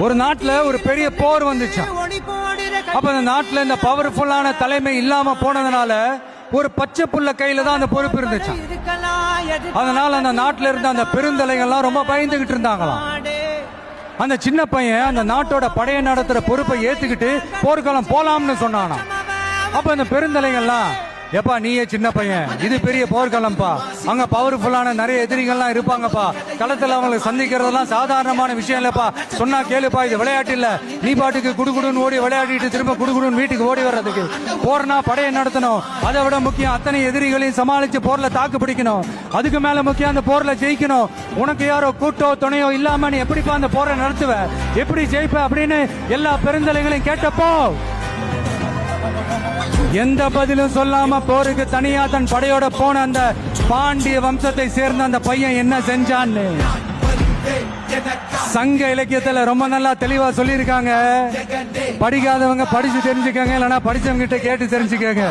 ஒரு நாட்டுல ஒரு பெரிய போர் வந்துச்சு. அப்ப அந்த நாட்டுல இந்த பவர்ஃபுல்லான தலைமை இல்லாம போனதுனால ஒரு பச்சை புள்ள கையில தான் அந்த பொறுப்பு இருந்துச்சு. அதனால அந்த நாட்டுல இருந்த அந்த பெருந்தலைகள்லாம் ரொம்ப பயந்துகிட்டு இருந்தாங்களாம். அந்த சின்ன பையன் அந்த நாட்டோட படையை நடத்துற பொறுப்பை ஏத்துக்கிட்டு போர்க்களம் போலாம்னு சொன்னானா. அப்ப அந்த பெருந்தலைகள்லாம், எப்பா நீயே சின்ன பையன், இது பெரிய போர்க்களம்பா, அங்க பவர்ஃபுல்லான நிறைய எதிரிகள்லாம் இருப்பாங்கப்பா, களத்துல அவங்களை சந்திக்கிறதெல்லாம் சாதாரணமான விஷயம் இல்லப்பா, சொன்னா கேளுப்பா, இது விளையாட்டு இல்ல, நீ பாட்டுக்கு குடுகுடுன்னு ஓடி விளையாடிட்டு திரும்ப குடுகுடுன்னு வீட்டுக்கு ஓடி வர்றதுக்கு, போர்னா படையை நடத்தணும், அதை விட முக்கியம் அத்தனை எதிரிகளையும் சமாளிச்சு போர்ல தாக்கு பிடிக்கணும், அதுக்கு மேல முக்கியம் அந்த போர்ல ஜெயிக்கணும், உனக்கு யாரோ கூட்டோ துணையோ இல்லாம நீ எப்படிப்பா அந்த போரை நடத்துவ, எப்படி ஜெயிப்ப அப்படின்னு எல்லா பெருந்தலைகளையும் கேட்டப்போ எந்த பதிலும் சொல்லாம போருக்கு தனியா தன் படையோட போன அந்த பாண்டிய வம்சத்தை சேர்ந்த அந்த பையன் என்ன செஞ்சான்னு சங்க இலக்கியத்துல ரொம்ப நல்லா தெளிவா சொல்லியிருக்காங்க. படிக்காதவங்க படிச்சு தெரிஞ்சுக்கங்க, இல்லைன்னா படிச்சவங்க கிட்ட கேட்டு தெரிஞ்சுக்கங்க.